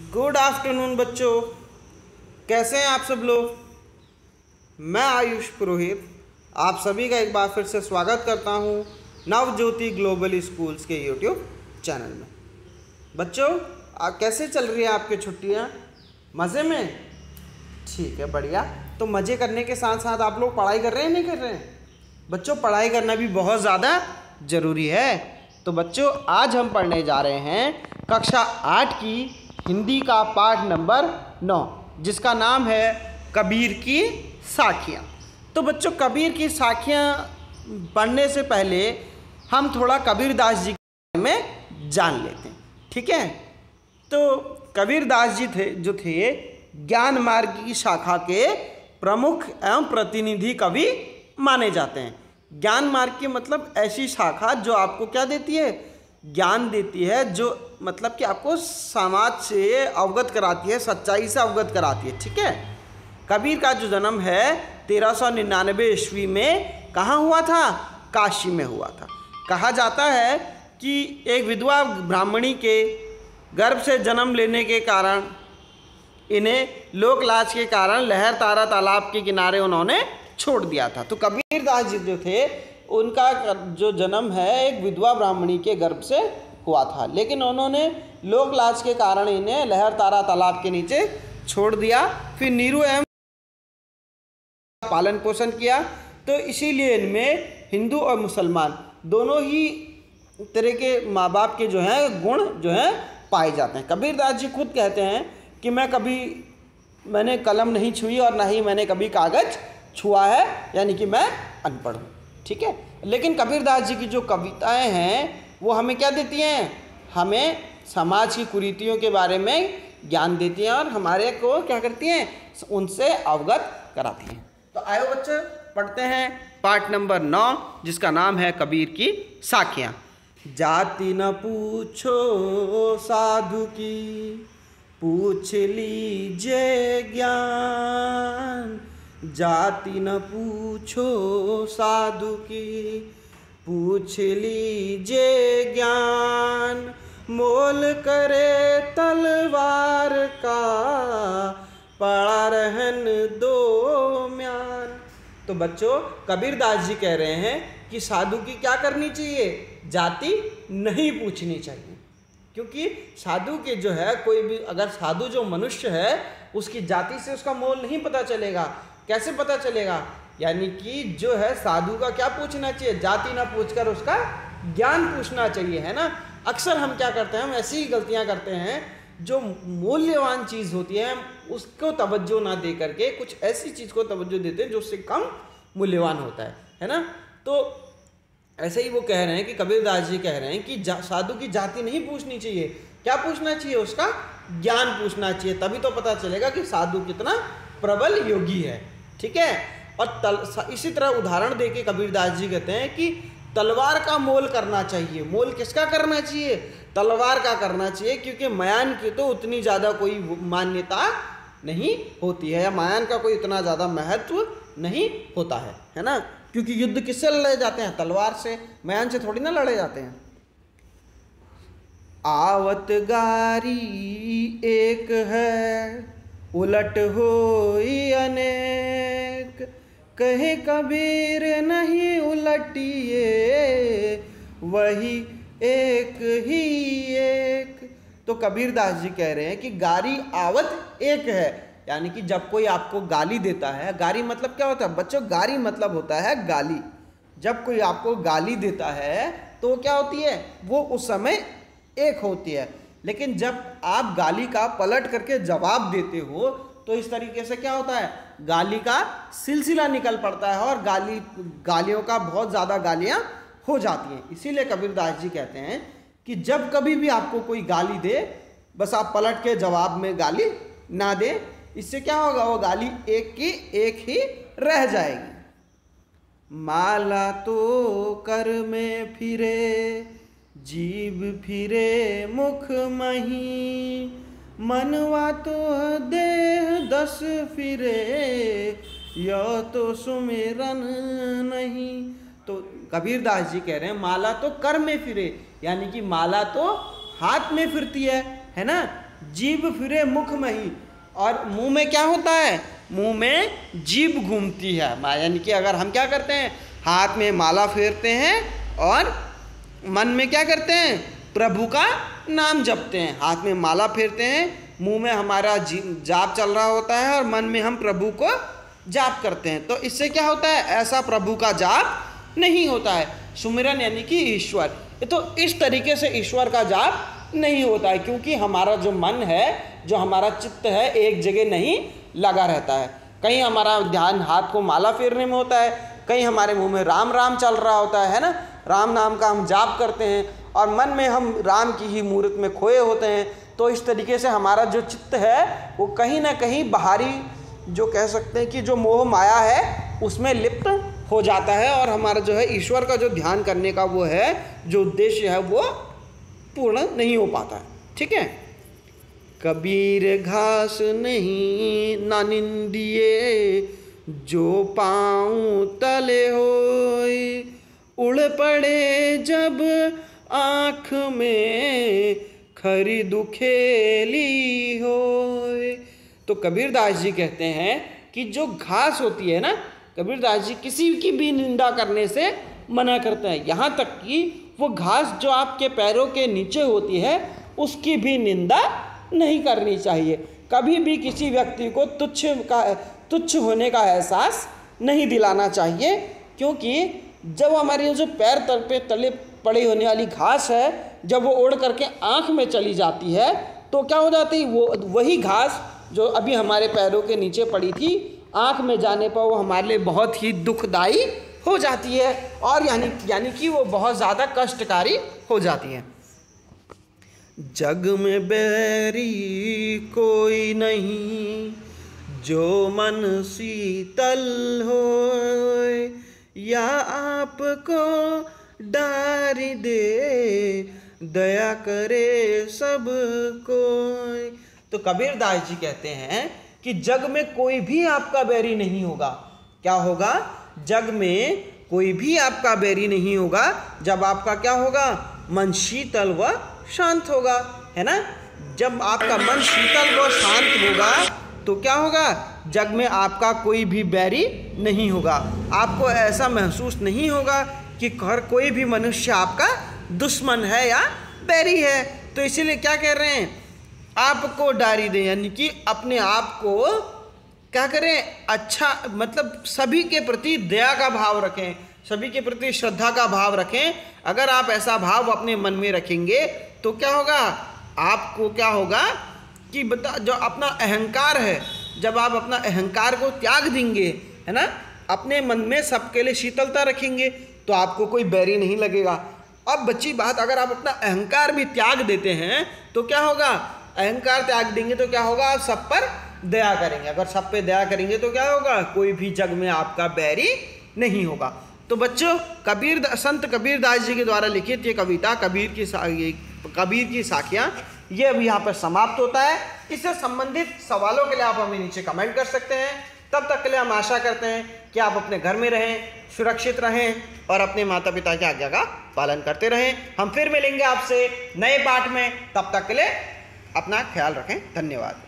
Good afternoon बच्चों, कैसे हैं आप सब लोग। मैं आयुष पुरोहित आप सभी का एक बार फिर से स्वागत करता हूं नवज्योति ग्लोबल स्कूल्स के यूट्यूब चैनल में। बच्चों, कैसे चल रही है आपकी छुट्टियां? मज़े में? ठीक है, बढ़िया। तो मज़े करने के साथ साथ आप लोग पढ़ाई कर रहे हैं, नहीं कर रहे हैं? बच्चों, पढ़ाई करना भी बहुत ज़्यादा ज़रूरी है। तो बच्चों, आज हम पढ़ने जा रहे हैं कक्षा 8 की हिंदी का पाठ नंबर 9, जिसका नाम है कबीर की साखियाँ। तो बच्चों, कबीर की साखियाँ पढ़ने से पहले हम थोड़ा कबीरदास जी के बारे में जान लेते हैं, ठीक है। तो कबीरदास जी जो थे ज्ञान मार्ग की शाखा के प्रमुख एवं प्रतिनिधि कवि माने जाते हैं। ज्ञान मार्ग की मतलब ऐसी शाखा जो आपको क्या देती है? ज्ञान देती है, जो मतलब कि आपको समाज से अवगत कराती है, सच्चाई से अवगत कराती है, ठीक है। कबीर का जो जन्म है 1399 ईस्वी में कहाँ हुआ था? काशी में हुआ था। कहा जाता है कि एक विधवा ब्राह्मणी के गर्भ से जन्म लेने के कारण इन्हें लोक लाज के कारण लहर तारा तालाब के किनारे उन्होंने छोड़ दिया था। तो कबीरदास जी जो थे उनका जो जन्म है एक विधवा ब्राह्मणी के गर्भ से हुआ था, लेकिन उन्होंने लोक लाज के कारण इन्हें लहर तारा तालाब के नीचे छोड़ दिया। फिर नीरू एवं पालन पोषण किया। तो इसीलिए इनमें हिंदू और मुसलमान दोनों ही तरह के माँ बाप के जो हैं गुण जो हैं पाए जाते हैं। कबीरदास जी खुद कहते हैं कि मैंने कलम नहीं छुई और ना ही मैंने कभी कागज छुआ है, यानी कि मैं अनपढ़ हूँ, ठीक है। लेकिन कबीरदास जी की जो कविताएं हैं वो हमें क्या देती हैं? हमें समाज की कुरीतियों के बारे में ज्ञान देती हैं और हमारे को क्या करती हैं? उनसे अवगत कराती हैं। तो आयो बच्चे, पढ़ते हैं पाठ नंबर 9, जिसका नाम है कबीर की साखियाँ। जाति न पूछो साधु की, पूछ लीजिए ज्ञान। जाति न पूछो साधु की, पूछ लीजिए ज्ञान। मोल करे तलवार का, पड़ा रहन दो म्यान। तो बच्चों, कबीरदास जी कह रहे हैं कि साधु की क्या करनी चाहिए? जाति नहीं पूछनी चाहिए, क्योंकि साधु के जो है कोई भी अगर साधु जो मनुष्य है उसकी जाति से उसका मोल नहीं पता चलेगा। कैसे पता चलेगा? यानी कि जो है साधु का क्या पूछना चाहिए? जाति ना पूछकर उसका ज्ञान पूछना चाहिए, है ना। अक्सर हम क्या करते हैं, हम ऐसी ही गलतियां करते हैं, जो मूल्यवान चीज़ होती है उसको तवज्जो ना दे करके कुछ ऐसी चीज़ को तवज्जो देते हैं जो उससे कम मूल्यवान होता है ना। तो ऐसे ही वो कह रहे हैं कि कबीरदास जी कह रहे हैं कि साधु की जाति नहीं पूछनी चाहिए। क्या पूछना चाहिए? उसका ज्ञान पूछना चाहिए, तभी तो पता चलेगा कि साधु कितना प्रबल योगी है, ठीक है। और इसी तरह उदाहरण देके कबीरदास जी कहते हैं कि तलवार का मोल करना चाहिए। मोल किसका करना चाहिए? तलवार का करना चाहिए, क्योंकि मयान की तो उतनी ज़्यादा कोई मान्यता नहीं होती है, या मयान का कोई इतना ज़्यादा महत्व नहीं होता है ना। क्योंकि युद्ध किससे लड़े जाते हैं? तलवार से, मयान से थोड़ी ना लड़े जाते हैं। आवत गारी एक है, उलट होई अनेक। कहे कबीर नहीं उलटिए, वही एक ही एक। तो कबीरदास जी कह रहे हैं कि गारी आवत एक है, यानी कि जब कोई आपको गाली देता है, गाली मतलब क्या होता है बच्चों? गारी मतलब होता है गाली। जब कोई आपको गाली देता है तो क्या होती है? वो उस समय एक होती है, लेकिन जब आप गाली का पलट करके जवाब देते हो तो इस तरीके से क्या होता है? गाली का सिलसिला निकल पड़ता है और गालियों का बहुत ज़्यादा गालियाँ हो जाती हैं। इसीलिए कबीरदास जी कहते हैं कि जब कभी भी आपको कोई गाली दे, बस आप पलट के जवाब में गाली ना दें। इससे क्या होगा? वो गाली एक की एक ही रह जाएगी। माला तो कर में फिरे, जीभ फिरे मुख मही। मनवा तो देह 10 फिरे, यह तो सुमिरन नहीं। तो कबीरदास जी कह रहे हैं माला तो कर में फिरे, यानी कि माला तो हाथ में फिरती है ना। जीभ फिरे मुख में ही, और मुंह में क्या होता है, मुंह में जीभ घूमती है। यानी कि अगर हम क्या करते हैं, हाथ में माला फेरते हैं और मन में क्या करते हैं, प्रभु का नाम जपते हैं। हाथ में माला फेरते हैं, मुंह में हमारा जाप चल रहा होता है और मन में हम प्रभु को जाप करते हैं। तो इससे क्या होता है, ऐसा प्रभु का जाप नहीं होता है। सुमिरन यानी कि ईश्वर, तो इस तरीके से ईश्वर का जाप नहीं होता है, क्योंकि हमारा जो मन है, जो हमारा चित्त है, एक जगह नहीं लगा रहता है। कहीं हमारा ध्यान हाथ को माला फेरने में होता है, कहीं हमारे मुंह में राम राम चल रहा होता है ना, राम नाम का हम जाप करते हैं, और मन में हम राम की ही मूर्त में खोए होते हैं। तो इस तरीके से हमारा जो चित्त है वो कहीं ना कहीं बाहरी, जो कह सकते हैं कि जो मोह माया है, उसमें लिप्त हो जाता है, और हमारा जो है ईश्वर का जो ध्यान करने का वो है, जो उद्देश्य है, वो पूर्ण नहीं हो पाता है। ठीक है। कबीर घास नहीं ना निंदिए, जो पाँव तले होय, उड़ पड़े जब आँख में खरी दुखेली होय। तो कबीरदास जी कहते हैं कि जो घास होती है ना, कबीरदास जी किसी की भी निंदा करने से मना करते हैं, यहाँ तक कि वो घास जो आपके पैरों के नीचे होती है, उसकी भी निंदा नहीं करनी चाहिए। कभी भी किसी व्यक्ति को तुच्छ होने का एहसास नहीं दिलाना चाहिए, क्योंकि जब हमारी जो पैर तले पड़ी होने वाली घास है, जब वो उड़ करके आँख में चली जाती है, तो क्या हो जाती है, वो वही घास जो अभी हमारे पैरों के नीचे पड़ी थी, आँख में जाने पर वो हमारे लिए बहुत ही दुखदाई हो जाती है, और यानी कि वो बहुत ज़्यादा कष्टकारी हो जाती है। जग में बैरी कोई नहीं, जो मन शीतल होए, या आपको डारी दे, दया करे सब कोई। तो कबीरदास जी कहते हैं कि जग में कोई भी आपका बैरी नहीं होगा। क्या होगा, जग में कोई भी आपका बैरी नहीं होगा, जब आपका क्या होगा, मन शीतल व शांत होगा, है ना। जब आपका मन शीतल व शांत होगा तो क्या होगा, जग में आपका कोई भी बैरी नहीं होगा। आपको ऐसा महसूस नहीं होगा कि हर कोई भी मनुष्य आपका दुश्मन है या बैरी है। तो इसीलिए क्या कह रहे हैं, आपको डारी दें, यानी कि अपने आप को क्या करें, अच्छा, मतलब सभी के प्रति दया का भाव रखें, सभी के प्रति श्रद्धा का भाव रखें। अगर आप ऐसा भाव अपने मन में रखेंगे तो क्या होगा, आपको क्या होगा कि जो अपना अहंकार है, जब आप अपना अहंकार को त्याग देंगे, है ना, अपने मन में सबके लिए शीतलता रखेंगे, तो आपको कोई बैरी नहीं लगेगा। अब बच्ची बात, अगर आप अपना अहंकार भी त्याग देते हैं तो क्या होगा, अहंकार त्याग देंगे तो क्या होगा, आप सब पर दया करेंगे। अगर सब पे दया करेंगे तो क्या होगा, कोई भी जग में आपका बैरी नहीं होगा। तो बच्चों, संत कबीरदास जी के द्वारा लिखित ये कविता कबीर की साखियाँ, ये अभी यहाँ पर समाप्त होता है। इससे संबंधित सवालों के लिए आप हमें नीचे कमेंट कर सकते हैं। तब तक के लिए हम आशा करते हैं कि आप अपने घर में रहें, सुरक्षित रहें और अपने माता पिता की आज्ञा का पालन करते रहें। हम फिर मिलेंगे आपसे नए पाठ में, तब तक के लिए अपना ख्याल रखें। धन्यवाद।